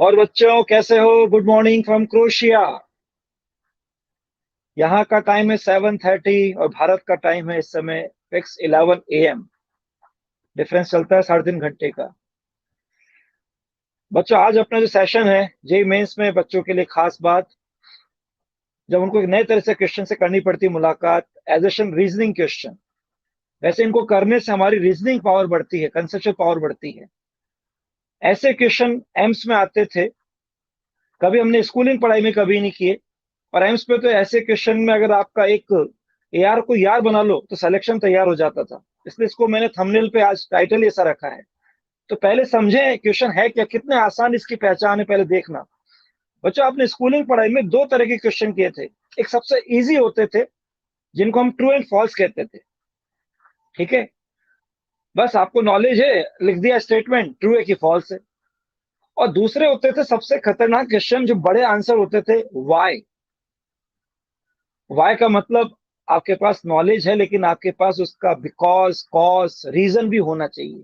और बच्चों कैसे हो? Good morning from crochet. यहाँ का टाइम है 7:30 और भारत का टाइम है इस समय फिक्स 11 AM। डिफरेंस चलता है 3.5 घंटे का। बच्चों आज अपना जो सेशन है जेई मेंस में बच्चों के लिए खास बात, जब उनको एक नए तरह से क्वेश्चन से करनी पड़ती है मुलाकात, एजेशन रीजनिंग क्वेश्चन। वैसे इनको करने से हमारी रीजनिंग पावर बढ़ती है, कंसेप्चुअल पावर बढ़ती है। ऐसे क्वेश्चन एम्स में आते थे, कभी हमने स्कूलिंग पढ़ाई में कभी नहीं किए। और एम्स पे तो ऐसे क्वेश्चन में अगर आपका एक एआर को यार बना लो तो सिलेक्शन तैयार हो जाता था। इसलिए इसको मैंने थंबनेल पे आज टाइटल ऐसा रखा है। तो पहले समझें क्वेश्चन है क्या, कितने आसान इसकी पहचान है, पहले देखना। बच्चों आपने स्कूलिंग पढ़ाई में दो तरह के क्वेश्चन किए थे। एक सबसे इजी होते थे जिनको हम ट्रू एंड फॉल्स कहते थे, ठीक है। बस आपको नॉलेज है, लिख दिया स्टेटमेंट, ट्रू है कि फॉल्स है। और दूसरे होते थे सबसे खतरनाक क्वेश्चन, जो बड़े आंसर होते थे, वाई। वाई का मतलब आपके पास नॉलेज है लेकिन आपके पास उसका बिकॉज कॉज रीजन भी होना चाहिए।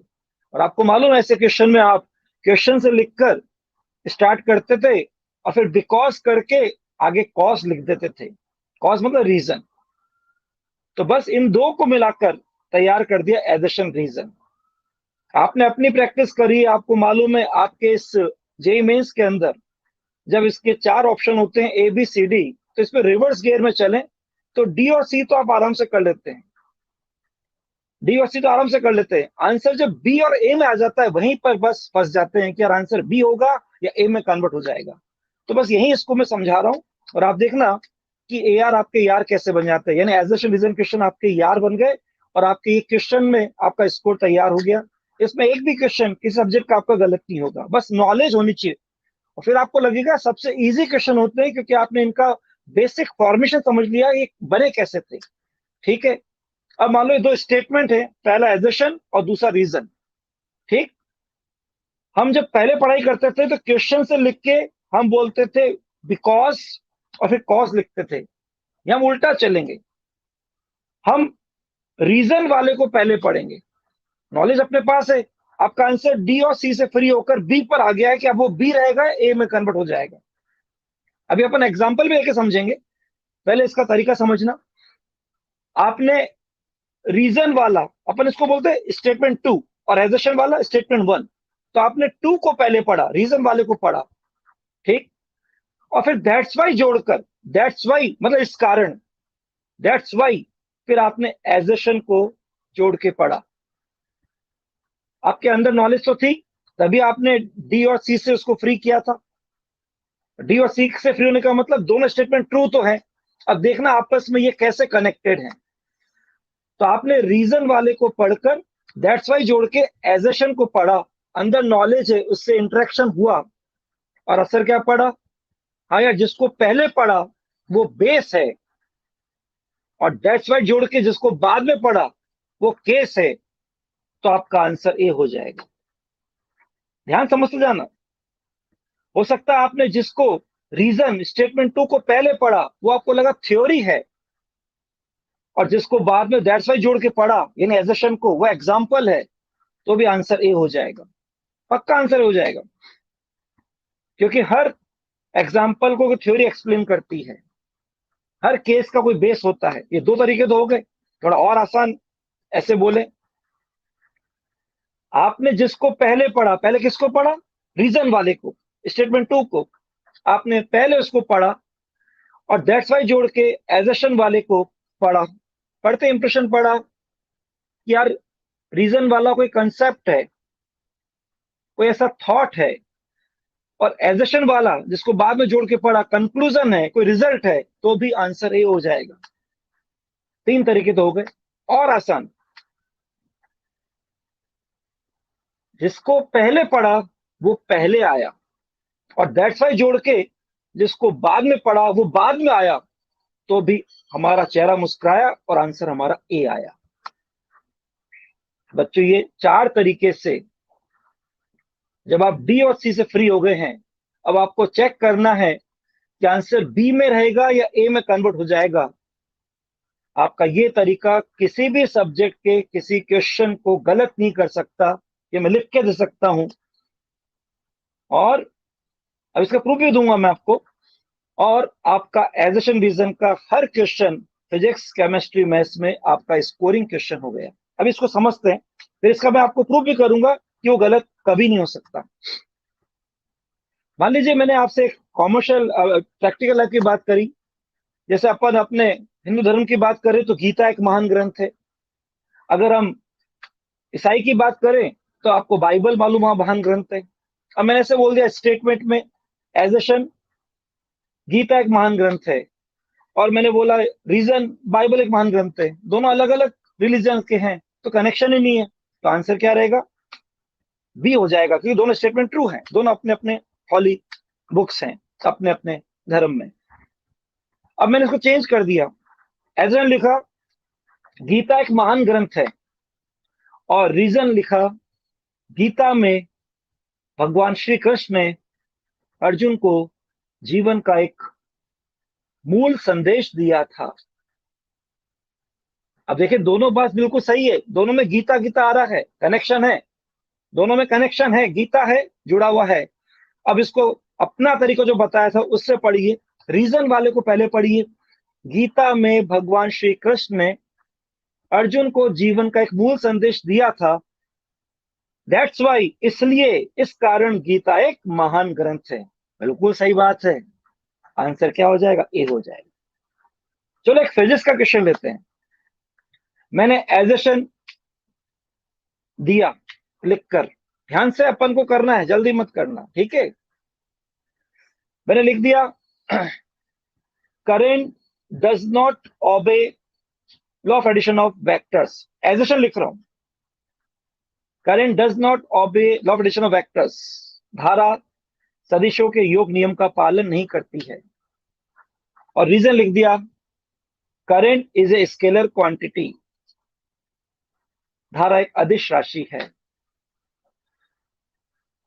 और आपको मालूम है ऐसे क्वेश्चन में आप क्वेश्चन से लिखकर स्टार्ट करते थे और फिर बिकॉज करके आगे कॉज लिख देते थे। कॉज मतलब रीजन। तो बस इन दो को मिलाकर तैयार कर दिया एडिशन रीजन। आपने अपनी प्रैक्टिस करी, आपको मालूम है आपके इस जेई मेंस के अंदर जब इसके चार ऑप्शन होते हैं ए बी सी डी, तो इसमें रिवर्स गियर में चलें तो डी और सी तो आप आराम से कर लेते हैं। डी और सी तो आराम से कर लेते हैं। आंसर जब बी और ए में आ जाता है वहीं पर बस फंस जाते हैं कि यार आंसर बी होगा या ए में कन्वर्ट हो जाएगा। तो बस यही इसको मैं समझा रहा हूं। और आप देखना कि ए आर आपके यार कैसे बन जाते हैं, यानी एजर्शन रीजन क्वेश्चन आपके यार बन गए और आपके ये क्वेश्चन में आपका स्कोर तैयार हो गया। इसमें एक भी क्वेश्चन किसी सब्जेक्ट का आपका गलत नहीं होगा, बस नॉलेज होनी चाहिए। और फिर आपको लगेगा सबसे इजी क्वेश्चन होते हैं क्योंकि आपने इनका बेसिक फॉर्मेशन समझ लिया, ये बने कैसे थे, ठीक है। अब मान लो ये दो स्टेटमेंट है, पहला एजर्शन और दूसरा रीजन, ठीक। हम जब पहले पढ़ाई करते थे तो क्वेश्चन से लिख के हम बोलते थे बिकॉज और फिर कॉज लिखते थे। ये हम उल्टा चलेंगे, हम रीजन वाले को पहले पढ़ेंगे। नॉलेज अपने पास है, आपका आंसर डी और सी से फ्री होकर बी पर आ गया है कि अब वो बी रहेगा ए में कन्वर्ट हो जाएगा। अभी अपन एग्जाम्पल भी लेके समझेंगे, पहले इसका तरीका समझना। आपने रीजन वाला, अपन इसको बोलते हैं स्टेटमेंट टू, और एजर्शन वाला स्टेटमेंट वन। तो आपने टू को पहले पढ़ा, रीजन वाले को पढ़ा, ठीक। और फिर दैट्स वाई जोड़कर, दैट्स वाई मतलब इस कारण, दैट्स वाई, फिर आपने एजर्शन को जोड़ के पढ़ा। आपके अंदर नॉलेज तो थी, तभी आपने डी और सी से उसको फ्री किया था। डी और सी से फ्री होने का मतलब दोनों स्टेटमेंट ट्रू तो है। अब देखना आपस में ये कैसे कनेक्टेड है। तो आपने रीजन वाले को पढ़कर दैट्स वाई जोड़ के एजर्शन को पढ़ा, अंदर नॉलेज है उससे इंटरेक्शन हुआ और असर क्या पड़ा। हाँ यार, जिसको पहले पढ़ा वो बेस है और दैट्स वाई जोड़ के जिसको बाद में पढ़ा वो केस है, तो आपका आंसर ए हो जाएगा। ध्यान समझते जाना। हो सकता है आपने जिसको रीजन स्टेटमेंट टू को पहले पढ़ा वो आपको लगा थ्योरी है, और जिसको बाद में दैट्स वाई जोड़ के पढ़ा यानी एजर्शन को, वो एग्जाम्पल है, तो भी आंसर ए हो जाएगा, पक्का आंसर हो जाएगा। क्योंकि हर एग्जाम्पल को थ्योरी एक्सप्लेन करती है, हर केस का कोई बेस होता है। ये दो तरीके तो हो गए, थोड़ा और आसान ऐसे बोले। आपने जिसको पहले पढ़ा, पहले किसको पढ़ा? रीजन वाले को, स्टेटमेंट टू को आपने पहले उसको पढ़ा और दैट्स वाई जोड़ के एजर्शन वाले को पढ़ा। पढ़ते इंप्रेशन पढ़ा कि यार रीजन वाला कोई कंसेप्ट है, कोई ऐसा थॉट है, और एजर्शन वाला जिसको बाद में जोड़ के पढ़ा कंक्लूजन है, कोई रिजल्ट है, तो भी आंसर ए हो जाएगा। तीन तरीके तो हो गए। और आसान, जिसको पहले पढ़ा वो पहले आया, और दैट्स वाई जोड़ के जिसको बाद में पढ़ा वो बाद में आया, तो भी हमारा चेहरा मुस्कुराया और आंसर हमारा ए आया। बच्चों ये चार तरीके से, जब आप डी और सी से फ्री हो गए हैं, अब आपको चेक करना है कि आंसर बी में रहेगा या ए में कन्वर्ट हो जाएगा। आपका ये तरीका किसी भी सब्जेक्ट के किसी क्वेश्चन को गलत नहीं कर सकता, ये मैं लिख के दे सकता हूं। और अब इसका प्रूफ भी दूंगा मैं आपको। और आपका एजर्शन रीजन का हर क्वेश्चन फिजिक्स, केमिस्ट्री, मैथ्स में आपका स्कोरिंग क्वेश्चन हो गया। अब इसको समझते हैं, फिर इसका मैं आपको प्रूफ भी करूंगा कि वो गलत कभी नहीं हो सकता। मान लीजिए मैंने आपसे एक कॉमर्शियल प्रैक्टिकल लाइफ की बात करी। जैसे अपन अपने हिंदू धर्म की बात करें तो गीता एक महान ग्रंथ है। अगर हम ईसाई की बात करें तो आपको बाइबल मालूम, वहां महान ग्रंथ है। अब मैंने ऐसे बोल दिया स्टेटमेंट में, एजर्शन गीता एक महान ग्रंथ है, और मैंने बोला रीजन बाइबल एक महान ग्रंथ है, दोनों अलग अलग रिलीजन के हैं, तो कनेक्शन ही नहीं है। तो आंसर क्या रहेगा? बी हो जाएगा, क्योंकि दोनों स्टेटमेंट ट्रू हैं, दोनों अपने अपने हॉली बुक्स हैं, अपने अपने धर्म में। अब मैंने इसको चेंज कर दिया, एजन लिखा गीता एक महान ग्रंथ है, और रीजन लिखा गीता में भगवान श्री कृष्ण ने अर्जुन को जीवन का एक मूल संदेश दिया था। अब देखिए दोनों बात बिल्कुल सही है, दोनों में गीता गीता आ रहा है, कनेक्शन है, दोनों में कनेक्शन है, गीता है, जुड़ा हुआ है। अब इसको अपना तरीका जो बताया था उससे पढ़िए, रीजन वाले को पहले पढ़िए। गीता में भगवान श्री कृष्ण ने अर्जुन को जीवन का एक मूल संदेश दिया था, दैट्स वाई, इसलिए, इस कारण गीता एक महान ग्रंथ है। बिल्कुल सही बात है, आंसर क्या हो जाएगा? ए हो जाएगा। चलो एक फिजिक्स का क्वेश्चन लेते हैं। मैंने एजर्शन दिया लिखकर, ध्यान से अपन को करना है, जल्दी मत करना, ठीक है? मैंने लिख दिया current does not obey law of addition of vectors. Assertion लिख रहा हूं, current does not obey law of addition of vectors. धारा सदिशों के योग नियम का पालन नहीं करती है। और रीजन लिख दिया current is a scalar quantity. धारा एक अदिश राशि है।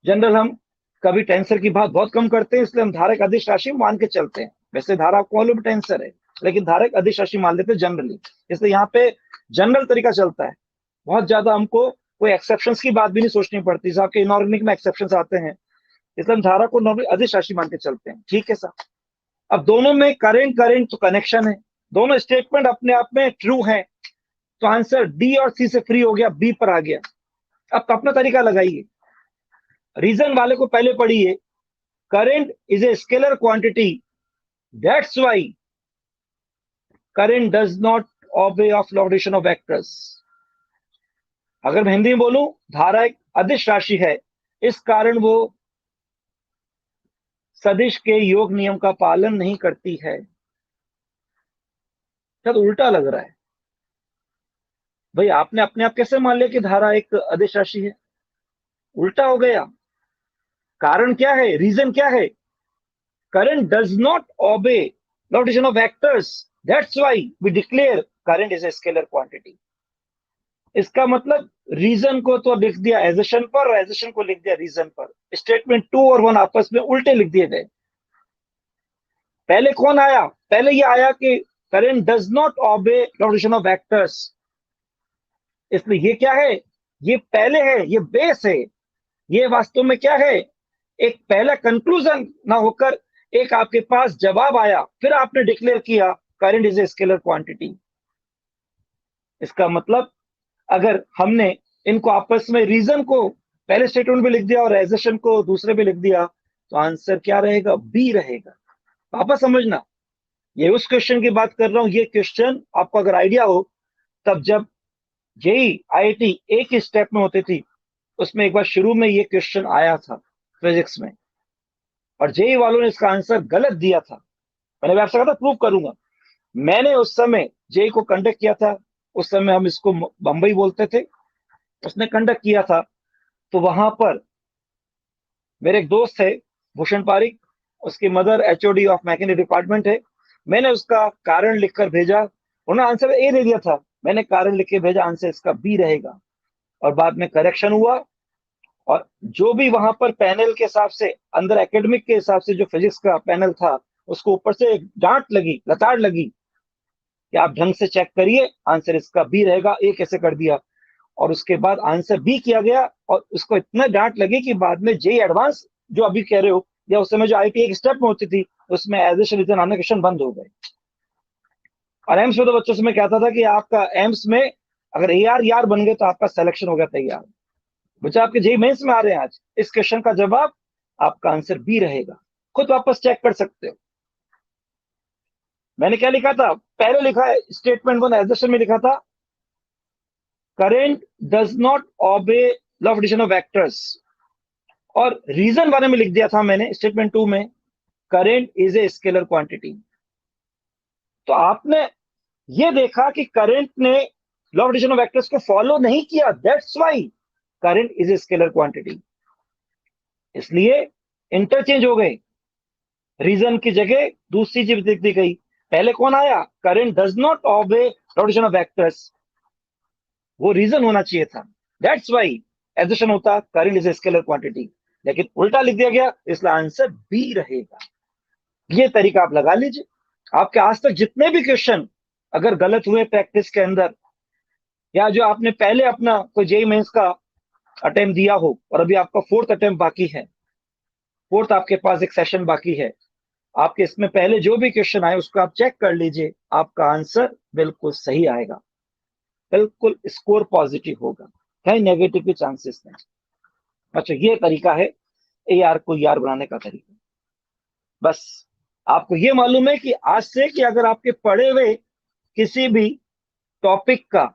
जनरल हम कभी टेंसर की बात बहुत कम करते हैं, इसलिए हम धारा एक अदिश राशि मान के चलते हैं। वैसे धारा आपको मालूम टेंसर है, लेकिन धारा एक अदिश राशि मान लेते हैं जनरली, इसलिए यहाँ पे जनरल तरीका चलता है। बहुत ज्यादा हमको कोई एक्सेप्शंस की बात भी नहीं सोचनी पड़ती, साहब के इनऑर्गेनिक में एक्सेप्शंस आते हैं, इसलिए हम धारा को नॉर्मली अदिश राशि मान के चलते हैं, ठीक है सर? अब दोनों में करेंट करेंट तो कनेक्शन है, दोनों स्टेटमेंट अपने आप में ट्रू है, तो आंसर डी और सी से फ्री हो गया, बी पर आ गया। अब तो अपना तरीका लगाइए, रीजन वाले को पहले पढ़िए, current is a scalar quantity, that's why current does not obey of law of addition of vectors. अगर मैं हिंदी में बोलूं, धारा एक अदिश राशि है, इस कारण वो सदिश के योग नियम का पालन नहीं करती है। क्या तो उल्टा लग रहा है भाई, आपने अपने आप कैसे मान लिया कि धारा एक अदिश राशि है? उल्टा हो गया। कारण क्या है, रीजन क्या है? current does not obey law of division of vectors, that's why we declare current is a scalar quantity। इसका मतलब रीजन को तो लिख दिया एजर्शन पर, और एजर्शन को लिख दिया रीजन पर। स्टेटमेंट 2 और 1 आपस में उल्टे लिख दिए गए। पहले कौन आया? पहले ये आया कि current does not obey law of division of vectors, इसलिए ये क्या है? ये पहले है, ये बेस है। ये वास्तव में क्या है? एक पहला कंक्लूजन ना होकर एक आपके पास जवाब आया, फिर आपने डिक्लेयर किया current is a scalar quantity. इसका मतलब अगर हमने इनको आपस में रीजन को पहले स्टेटमेंट में लिख दिया और एजर्शन को दूसरे में लिख दिया, तो आंसर क्या रहेगा? बी रहेगा। वापस समझना, ये उस क्वेश्चन की बात कर रहा हूं। ये क्वेश्चन आपको अगर आइडिया हो, तब जब जेई आईआईटी एक ही स्टेप में होती थी, उसमें एक बार शुरू में ये क्वेश्चन आया था फिजिक्स में, और जेई वालों ने इसका आंसर गलत दिया था। मैंने आपसे कहा था प्रूव करूंगा। मैंने उस समय जेई को कंडक्ट किया था, उस समय हम इसको बंबई बोलते थे, उसने कंडक्ट किया था। तो वहां पर मेरे एक दोस्त है भूषण पारिक, उसकी mother HOD of mechanic department है। मैंने उसका कारण लिखकर भेजा, उन्होंने आंसर ए दे दिया था, मैंने कारण लिख के भेजा, आंसर इसका बी रहेगा। और बाद में करेक्शन हुआ, और जो भी वहां पर पैनल के हिसाब से, अंदर एकेडमिक के हिसाब से जो फिजिक्स का पैनल था, उसको ऊपर से डांट लगी, लताड़ लगी कि आप ढंग से चेक करिए, आंसर इसका बी रहेगा, ए कैसे कर दिया। और उसके बाद आंसर बी किया गया, और उसको इतना डांट लगी कि बाद में जेई एडवांस जो अभी कह रहे हो या उस समय जो आईटी एक स्टेप में होती थी, उसमें एज ए रीजन आने क्वेश्चन बंद हो गए। और एम्स में तो बच्चों से मैं कहता था कि आपका एम्स में अगर ए आर यार बन गए तो आपका सिलेक्शन हो गया तैयार। बच्चा आपके जेई मेंस में आ रहे हैं आज, इस क्वेश्चन का जवाब आपका आंसर बी रहेगा। खुद वापस चेक कर सकते हो। मैंने क्या लिखा था, पहले लिखा है स्टेटमेंट 1 एजर्शन में लिखा था, current does not obey law of addition of vectors, और रीजन बारे में लिख दिया था मैंने स्टेटमेंट 2 में, current is a scalar quantity. तो आपने ये देखा कि करंट ने law of addition of vectors को फॉलो नहीं किया, that's why current is a scalar quantity. इसलिए इंटरचेंज हो गए, रीजन की जगह दूसरी चीज लिख दी गई। पहले कौन आया, current does not obey law of addition of vectors, वो रीजन होना चाहिए था, दैट्स व्हाई एजर्शन होता current is a scalar quantity, लेकिन उल्टा लिख दिया गया, इसलिए आंसर बी रहेगा। ये तरीका आप लगा लीजिए। आपके आज तक जितने भी क्वेश्चन अगर गलत हुए प्रैक्टिस के अंदर, या जो आपने पहले अपना कोई जेई मेंस का अटेम्प्ट दिया हो और अभी आपका 4th अटेम्प्ट बाकी है, 4th आपके पास एक सेशन बाकी है, आपके इसमें पहले जो भी क्वेश्चन आए उसको आप चेक कर लीजिए, आपका आंसर बिल्कुल सही आएगा, बिल्कुल स्कोर पॉजिटिव होगा, कहीं नेगेटिव के चांसेस नहीं। अच्छा, ये तरीका है ए आर को यार बनाने का तरीका। बस आपको ये मालूम है कि आज से कि अगर आपके पढ़े हुए किसी भी टॉपिक का,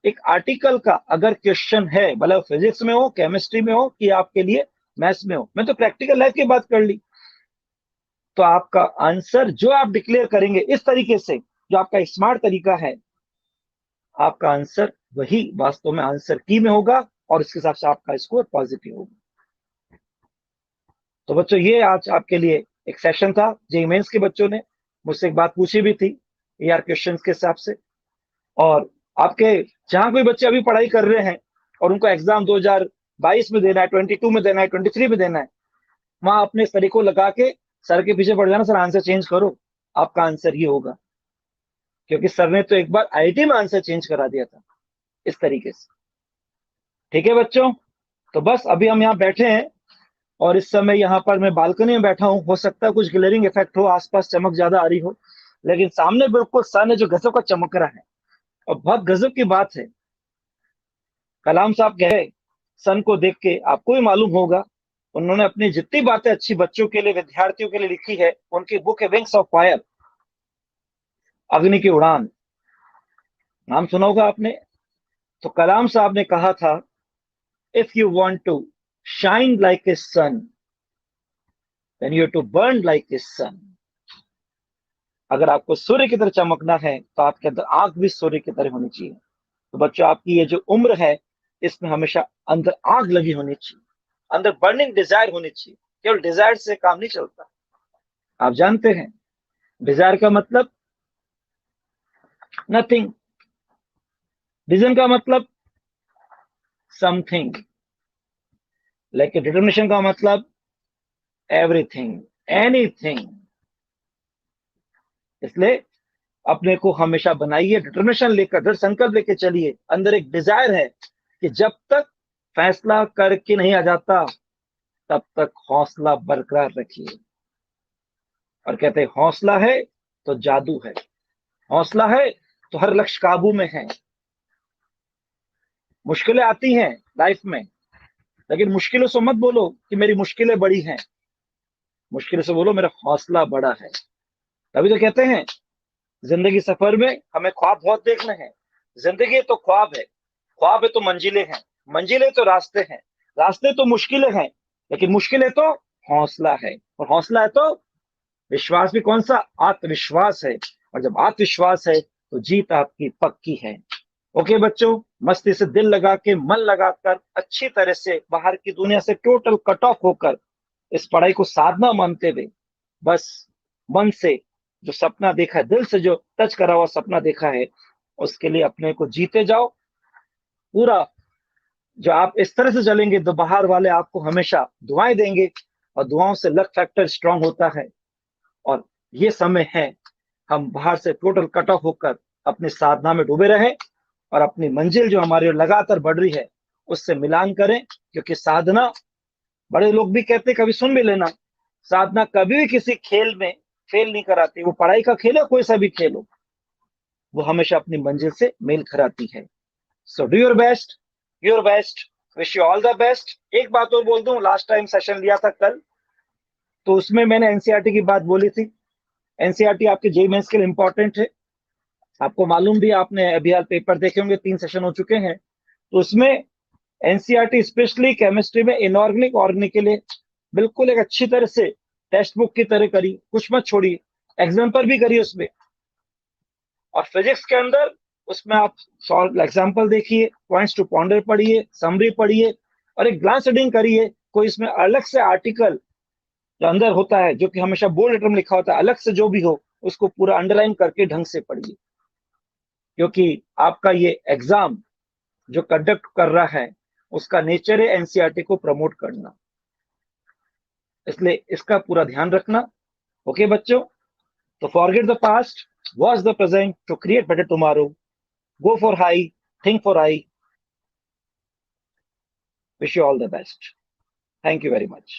एक आर्टिकल का अगर क्वेश्चन है, भले फिजिक्स में हो, केमिस्ट्री में हो, कि आपके लिए मैथ्स में हो, मैं तो प्रैक्टिकल लाइफ की बात कर ली, तो आपका आंसर जो आप डिक्लेयर करेंगे इस तरीके से, जो आपका स्मार्ट तरीका है, आपका आंसर वही वास्तव में आंसर की में होगा और इसके हिसाब से आपका स्कोर पॉजिटिव होगा। तो बच्चों, ये आज आपके लिए एक सेशन था। जेईई मेंस के बच्चों ने मुझसे एक बात पूछी भी थी यार क्वेश्चंस के हिसाब से, और आपके जहां कोई बच्चे अभी पढ़ाई कर रहे हैं और उनको एग्जाम 2022 में देना है, 22 में देना है, 23 में देना है, वहां अपने इस तरीको लगा के सर के पीछे पड़ जाना, सर आंसर चेंज करो, आपका आंसर ये होगा, क्योंकि सर ने तो एक बार आईआईटी में आंसर चेंज करा दिया था इस तरीके से। ठीक है बच्चों, तो बस अभी हम यहाँ बैठे हैं और इस समय यहाँ पर मैं बालकनी में बैठा हूँ, हो सकता है कुछ ग्लेरिंग इफेक्ट हो, आसपास चमक ज्यादा आ रही हो, लेकिन सामने बिल्कुल सन है जो गजब का चमक रहा है। और बहुत गजब की बात है, कलाम साहब कहे सन को देख के आपको भी मालूम होगा, उन्होंने अपनी जितनी बातें अच्छी बच्चों के लिए, विद्यार्थियों के लिए लिखी है, उनकी बुक है विंग्स ऑफ फायर, अग्नि की उड़ान, नाम सुना होगा आपने। तो कलाम साहब ने कहा था, if you want to shine like a sun then you to burn like a sun. अगर आपको सूर्य की तरह चमकना है तो आपके अंदर आग भी सूर्य की तरह होनी चाहिए। तो बच्चों, आपकी ये जो उम्र है, इसमें हमेशा अंदर आग लगी होनी चाहिए, अंदर बर्निंग डिजायर होनी चाहिए। केवल डिजायर से काम नहीं चलता, आप जानते हैं डिजायर का मतलब नथिंग, विजन का मतलब समथिंग, लेकिन डिटर्मिनेशन का मतलब एवरीथिंग, एनीथिंग। इसलिए अपने को हमेशा बनाइए, डिटर्मिनेशन लेकर, दृढ़ संकल्प लेके चलिए, अंदर एक डिजायर है कि जब तक फैसला करके नहीं आ जाता तब तक हौसला बरकरार रखिए। और कहते हैं हौसला है तो जादू है, हौसला है तो हर लक्ष्य काबू में है। मुश्किलें आती हैं लाइफ में, लेकिन मुश्किलों से मत बोलो कि मेरी मुश्किलें बड़ी हैं, मुश्किलों से बोलो मेरा हौसला बड़ा है। तभी तो कहते हैं जिंदगी सफर में हमें ख्वाब बहुत देखने हैं। जिंदगी तो ख्वाब है, ख्वाब है तो मंजिलें हैं, मंजिलें तो रास्ते हैं, रास्ते तो मुश्किलें हैं, लेकिन मुश्किलें तो हौसला है, और हौसला है तो विश्वास भी। कौन सा? आत्मविश्वास है। और जब आत्मविश्वास है तो जीत आपकी पक्की है। ओके बच्चों, मस्ती से दिल लगा के, मन लगाकर, अच्छी तरह से बाहर की दुनिया से टोटल कट ऑफ होकर इस पढ़ाई को साधना मानते हुए, बस मन से जो सपना देखा है, दिल से जो टच करा हुआ सपना देखा है, उसके लिए अपने को जीते जाओ पूरा। जो आप इस तरह से चलेंगे तो बाहर वाले आपको हमेशा दुआएं देंगे, और दुआओं से लक फैक्टर स्ट्रांग होता है। और ये समय है हम बाहर से टोटल कट ऑफ होकर अपनी साधना में डूबे रहें और अपनी मंजिल जो हमारी लगातार बढ़ रही है उससे मिलान करें, क्योंकि साधना बड़े लोग भी कहते, कभी सुन भी लेना, साधना कभी भी किसी खेल में फेल नहीं कराती। वो पढ़ाई का खेल है, कोई सा भी खेल हो, वो हमेशा अपनी मंजिल से मेल कराती है। So do your best, your best, wish you all the best. एक बात और बोल दूं, लास्ट टाइम सेशन लिया था कल, तो उसमें मैंने एनसीईआरटी की बात बोली थी। एनसीईआरटी आपके जेईई मेंस के लिए इंपॉर्टेंट है। आपको मालूम भी, आपने अभी हाल पेपर देखे होंगे, 3 सेशन हो चुके हैं, तो उसमें एनसीईआरटी स्पेशली केमिस्ट्री में इनऑर्गेनिक ऑर्गेनिक के लिए बिल्कुल एक अच्छी तरह से टेक्स्ट बुक की तरह करी, कुछ मत छोड़िए, एग्जाम्पल भी करिए उसमें। और फिजिक्स के अंदर उसमें आप सॉल्व एग्जाम्पल देखिए, पॉइंट्स टू पॉन्डर पढ़िए, समरी पढ़िए, और एक ग्लांस रीडिंग करिए। कोई इसमें अलग से आर्टिकल जो अंदर होता है, जो कि हमेशा बोल्ड लेटर में लिखा होता है, अलग से जो भी हो उसको पूरा अंडरलाइन करके ढंग से पढ़िए, क्योंकि आपका ये एग्जाम जो कंडक्ट कर रहा है उसका नेचर है एनसीईआरटी को प्रमोट करना, इसलिए इसका पूरा ध्यान रखना। ओके बच्चों, तो forget the past, watch the present to create better tomorrow, go for high, think for high. Wish you all the best. Thank you very much.